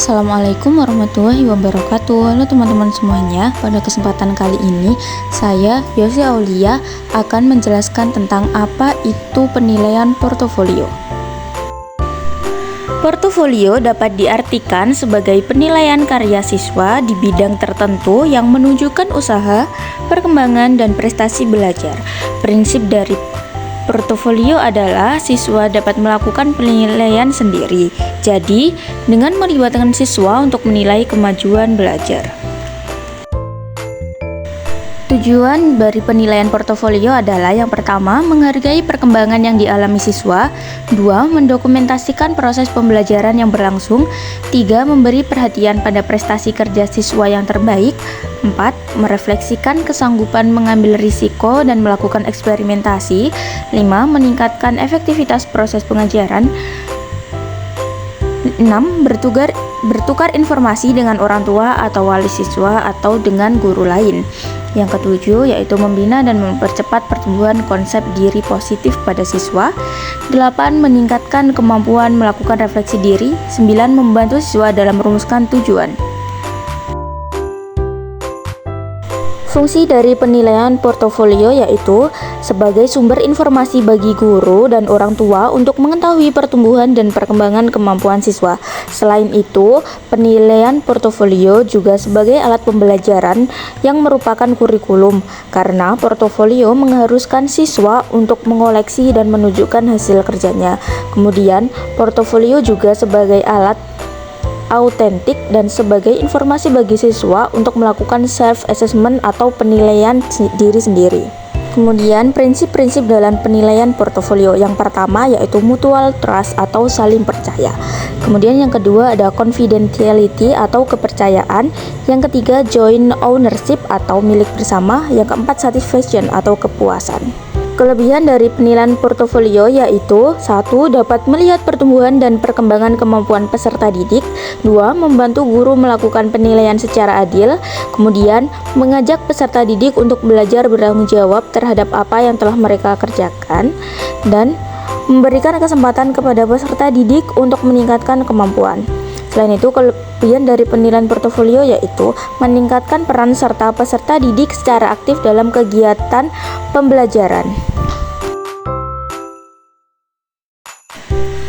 Assalamualaikum warahmatullahi wabarakatuh. Halo teman-teman semuanya. Pada kesempatan kali ini saya Yosi Aulia akan menjelaskan tentang apa itu penilaian portofolio. Portofolio dapat diartikan sebagai penilaian karya siswa di bidang tertentu yang menunjukkan usaha, perkembangan, dan prestasi belajar. Prinsip dari portofolio adalah siswa dapat melakukan penilaian sendiri. Jadi, dengan melibatkan siswa untuk menilai kemajuan belajar. Tujuan dari penilaian portofolio adalah yang pertama, menghargai perkembangan yang dialami siswa, 2. Mendokumentasikan proses pembelajaran yang berlangsung, 3. Memberi perhatian pada prestasi kerja siswa yang terbaik, 4. Merefleksikan kesanggupan mengambil risiko dan melakukan eksperimentasi, 5. Meningkatkan efektivitas proses pengajaran, 6. Bertukar informasi dengan orang tua atau wali siswa atau dengan guru lain. Yang ketujuh yaitu membina dan mempercepat pertumbuhan konsep diri positif pada siswa. 8. Meningkatkan kemampuan melakukan refleksi diri. 9. Membantu siswa dalam merumuskan tujuan. Fungsi dari penilaian portofolio yaitu sebagai sumber informasi bagi guru dan orang tua untuk mengetahui pertumbuhan dan perkembangan kemampuan siswa. Selain itu, penilaian portofolio juga sebagai alat pembelajaran yang merupakan kurikulum, karena portofolio mengharuskan siswa untuk mengoleksi dan menunjukkan hasil kerjanya. Kemudian, portofolio juga sebagai alat autentik dan sebagai informasi bagi siswa untuk melakukan self-assessment atau penilaian diri sendiri. Kemudian prinsip-prinsip dalam penilaian portofolio yang pertama yaitu mutual trust atau saling percaya. Kemudian yang kedua ada confidentiality atau kepercayaan. Yang ketiga joint ownership atau milik bersama. Yang keempat satisfaction atau kepuasan. Kelebihan dari penilaian portofolio yaitu 1. Dapat melihat pertumbuhan dan perkembangan kemampuan peserta didik. 2. Membantu guru melakukan penilaian secara adil. Kemudian mengajak peserta didik untuk belajar bertanggung jawab terhadap apa yang telah mereka kerjakan. Dan memberikan kesempatan kepada peserta didik untuk meningkatkan kemampuan. Selain itu, kelebihan dari penilaian portofolio yaitu meningkatkan peran serta peserta didik secara aktif dalam kegiatan pembelajaran.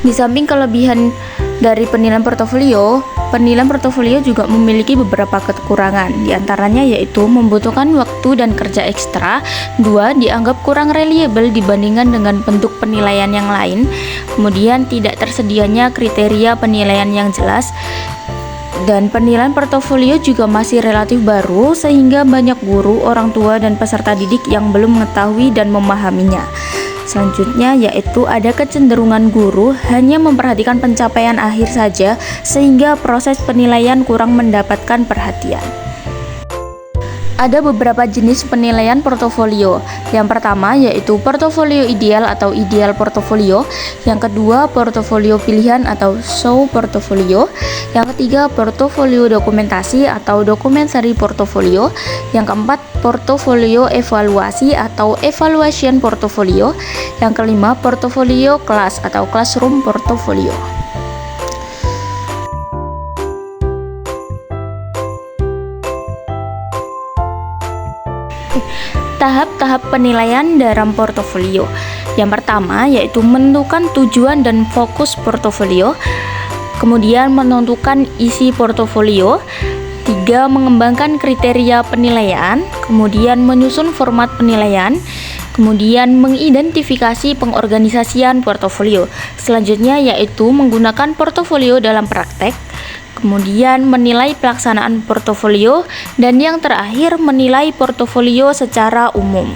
Di samping kelebihan dari penilaian portofolio juga memiliki beberapa kekurangan. Di antaranya yaitu membutuhkan waktu dan kerja ekstra. 2. Dianggap kurang reliable dibandingkan dengan bentuk penilaian yang lain. Kemudian tidak tersedianya kriteria penilaian yang jelas. Dan penilaian portofolio juga masih relatif baru sehingga banyak guru, orang tua, dan peserta didik yang belum mengetahui dan memahaminya. Selanjutnya yaitu ada kecenderungan guru hanya memperhatikan pencapaian akhir saja sehingga proses penilaian kurang mendapatkan perhatian. Ada beberapa jenis penilaian portofolio. Yang pertama yaitu portofolio ideal atau ideal portofolio. Yang kedua portofolio pilihan atau show portofolio. Yang ketiga portofolio dokumentasi atau documentary portofolio. Yang keempat portofolio evaluasi atau evaluation portofolio. Yang kelima portofolio kelas atau classroom portofolio. Tahap-tahap penilaian dalam portofolio. Yang pertama yaitu menentukan tujuan dan fokus portofolio. Kemudian menentukan isi portofolio. 3. Mengembangkan kriteria penilaian. Kemudian menyusun format penilaian. Kemudian mengidentifikasi pengorganisasian portofolio. Selanjutnya yaitu menggunakan portofolio dalam praktek. Kemudian menilai pelaksanaan portofolio, dan yang terakhir menilai portofolio secara umum.